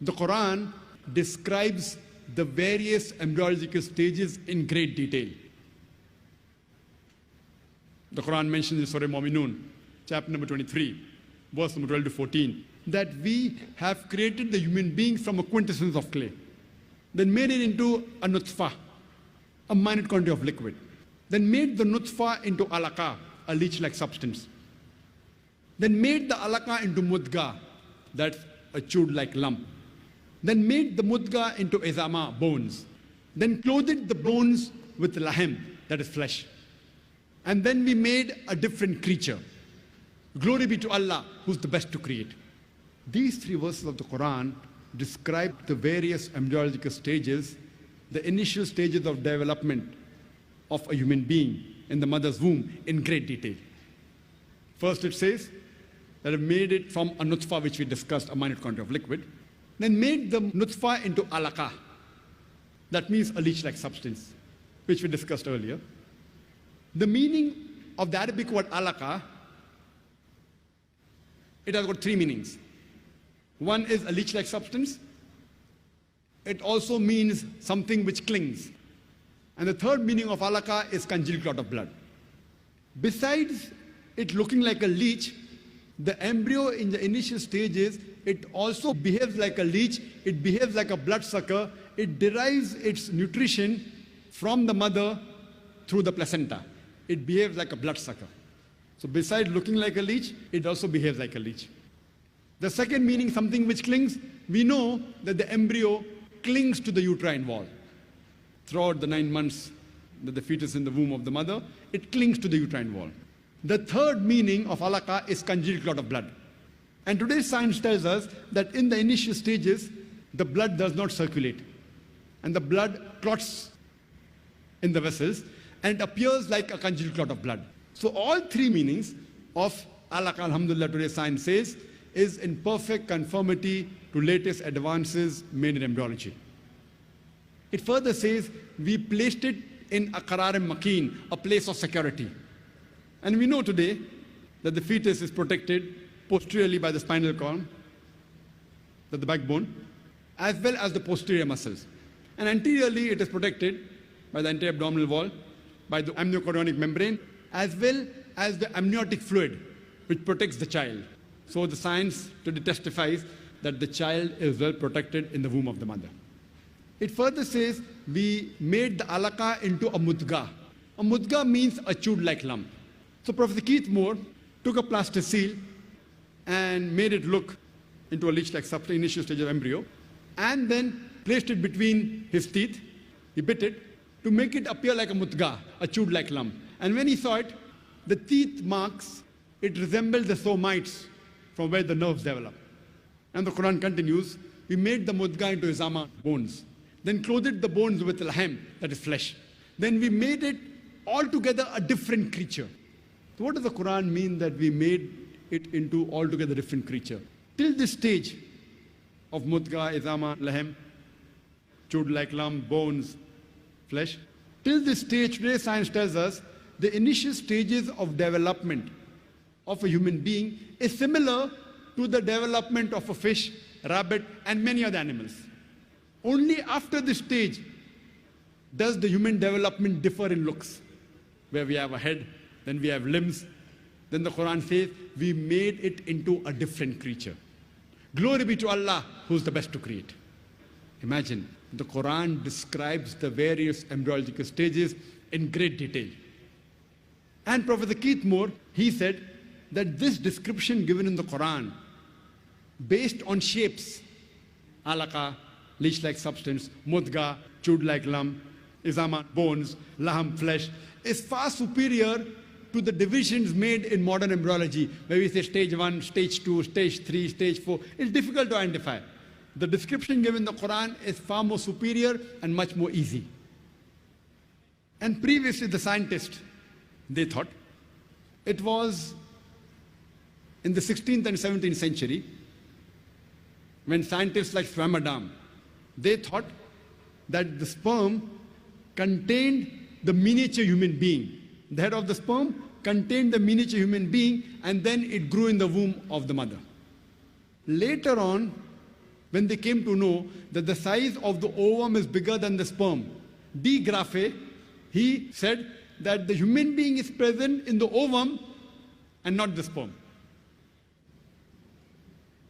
The Quran describes the various embryological stages in great detail. The Quran mentions in Surah Mu'minun, chapter number 23, verse number 12 to 14, that we have created the human being from a quintessence of clay, then made it into a nutfah, a minute quantity of liquid, then made the nutfah into alaqa, a leech-like substance, then made the alaqa into mudga, that's a chewed-like lump, then made the mudga into izama, bones, then clothed the bones with lahem, that is flesh, and then we made a different creature. Glory be to Allah, who's the best to create. These three verses of the Quran describe the various embryological stages, the initial stages of development of a human being in the mother's womb in great detail. First it says that it made it from a nutfah, which we discussed, a minute quantity of liquid, then made the nutfah into alaqa. That means a leech-like substance, which we discussed earlier. The meaning of the Arabic word alaqa, it has got three meanings. One is a leech-like substance. It also means something which clings. And the third meaning of alaqa is congealed clot of blood. Besides it looking like a leech, the embryo in the initial stages, it also behaves like a leech, it behaves like a bloodsucker, it derives its nutrition from the mother through the placenta. It behaves like a bloodsucker. So besides looking like a leech, it also behaves like a leech. The second meaning, something which clings, we know that the embryo clings to the uterine wall. Throughout the 9 months that the fetus is in the womb of the mother, it clings to the uterine wall. The third meaning of alaqa is congealed clot of blood. And today's science tells us that in the initial stages, the blood does not circulate. And the blood clots in the vessels and appears like a congealed clot of blood. So all three meanings of alaqa, alhamdulillah, today's science says, is in perfect conformity to latest advances made in embryology. It further says, we placed it in a qararim makin, a place of security. And we know today that the fetus is protected posteriorly by the spinal column, the backbone, as well as the posterior muscles. And anteriorly it is protected by the anterior abdominal wall, by the amniochorionic membrane, as well as the amniotic fluid, which protects the child. So the science today testifies that the child is well protected in the womb of the mother. It further says, we made the alaqa into a mudga. A mudga means a chewed-like lump. So Professor Keith Moore took a plasticine and made it look into a leech-like substance, initial stage of embryo, and then placed it between his teeth. He bit it to make it appear like a mudga, a chewed-like lump. And when he saw it, the teeth marks, it resembled the somites from where the nerves develop. And the Quran continues, we made the mudga into izama, bones, then clothed the bones with lahem, that is flesh. Then we made it altogether a different creature. So what does the Quran mean that we made it into altogether different creature? Till this stage of mudga, izama, lahem, chewed-like lump, bones, flesh, till this stage, today science tells us, the initial stages of development of a human being is similar to the development of a fish, rabbit, and many other animals. Only after this stage does the human development differ in looks, where we have a head, then we have limbs. Then the Quran says, we made it into a different creature. Glory be to Allah, who's the best to create. Imagine, the Quran describes the various embryological stages in great detail. And Professor Keith Moore, he said that this description given in the Quran, based on shapes, alaqa, leech-like substance, mudga, chewed-like lump, izama, bones, laham, flesh, is far superior to the divisions made in modern embryology, where we say stage 1, stage 2, stage 3, stage 4. It's difficult to identify. The description given in the Quran is far more superior and much more easy. And previously the scientists, they thought it was in the 16th and 17th century when scientists like Swammerdam, they thought that the sperm contained the miniature human being. The head of the sperm contained the miniature human being, and then it grew in the womb of the mother. Later on, when they came to know that the size of the ovum is bigger than the sperm. De Grasse, he said that the human being is present in the ovum and not the sperm.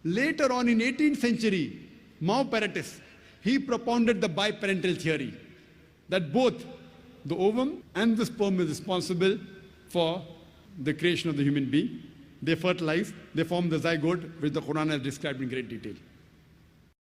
Later on in 18th century, Maupertuis, he propounded the biparental theory that both the ovum and the sperm is responsible for the creation of the human being. They fertilize, they form the zygote, which the Quran has described in great detail.